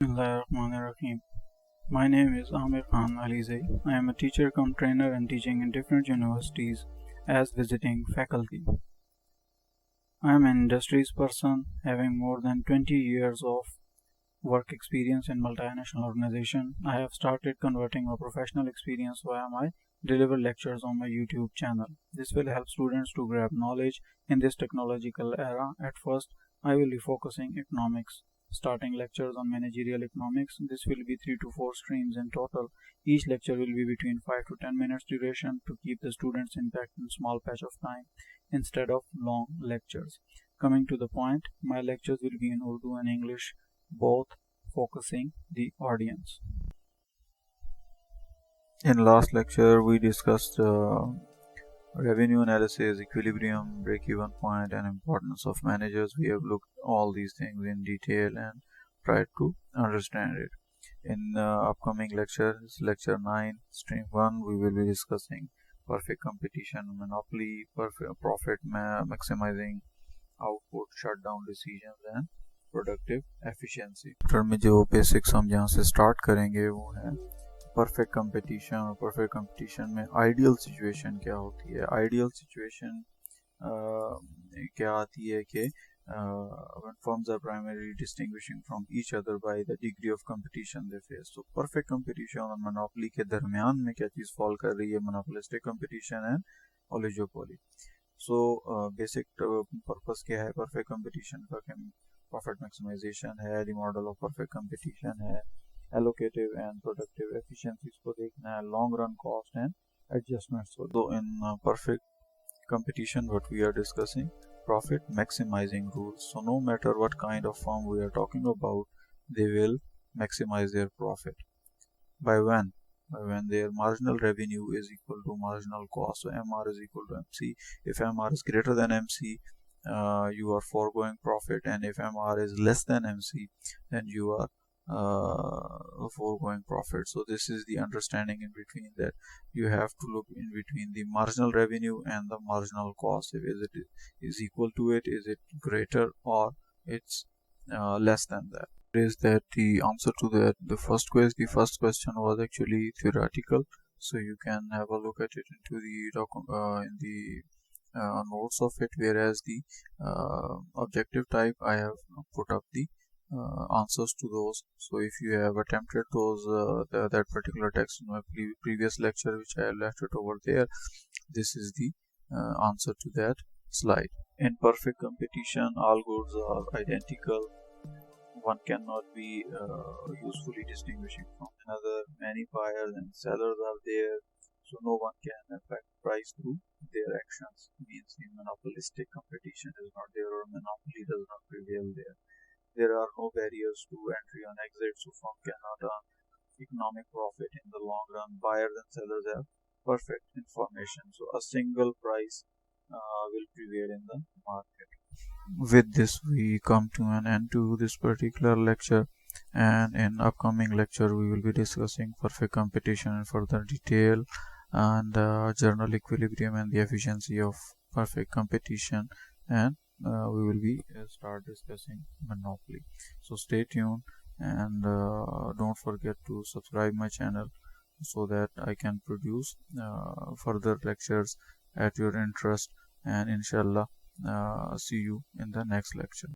Rahim. My name is Aamer Alyzaee. I am a teacher cum trainer and teaching in different universities as visiting faculty. I am an industries person having more than 20 years of work experience in multinational organization. I have started converting my professional experience via my deliver lectures on my YouTube channel. This will help students to grab knowledge in this technological era. At first, I will be focusing economics, starting lectures on managerial economics. This will be 3 to 4 streams in total. Each lecture will be between 5 to 10 minutes duration to keep the students impact in small patch of time instead of long lectures. Coming to the point, my lectures will be in Urdu and English, both focusing the audience. In last lecture, we discussed revenue analysis, equilibrium, break-even point, and importance of managers. We have looked all these things in detail and tried to understand it. In upcoming lectures, lecture 9, stream 1, we will be discussing perfect competition, monopoly, profit maximizing, output, shutdown decisions, and productive efficiency chapter में जो basic हम जहाँ से start करेंगे वो है perfect competition. और perfect competition में आइडियल सिचुएशन क्या होती है। आइडियल सिचुएशन क्या आती है कि when firms are primarily distinguishing from each other by the degree of competition they face. So perfect competition और monopoly के दरमियान में क्या चीज़ फॉल कर रही है, monopolistic competition and oligopoly. So basic purpose क्या है perfect competition का कि profit maximization है, the model of perfect competition है, allocative and productive efficiencies को देखना है, long run cost and adjustments. So in perfect competition what we are discussing profit maximizing rules. So no matter what kind of firm we are talking about, they will maximize their profit. By when? By when their marginal revenue is equal to marginal cost. So MR is equal to MC. If MR is greater than MC, you are foregoing profit, and if MR is less than MC, then you are foregoing profit. So this is the understanding in between, that you have to look in between the marginal revenue and the marginal cost. If it is equal to it, is it greater, or it's less than that. Is that the answer to that? The first question was actually theoretical, so you can have a look at it into the notes of it, whereas the objective type I have put up the answers to those. So if you have attempted those that particular text in my previous lecture, which I left it over there, this is the answer to that slide. In perfect competition, all goods are identical. One cannot be usefully distinguishing from another. Many buyers and sellers are there, so no one can affect price through their actions. Means the monopolistic competition is not there, or monopoly does not prevail there. There are no barriers to entry and exit, so firm cannot earn economic profit in the long run. Buyers and sellers have perfect information, so a single price will prevail in the market. With this, we come to an end to this particular lecture, and in upcoming lecture we will be discussing perfect competition in further detail, and general equilibrium and the efficiency of perfect competition, and we will be start discussing monopoly. So stay tuned, and don't forget to subscribe my channel so that I can produce further lectures at your interest, and inshallah see you in the next lecture.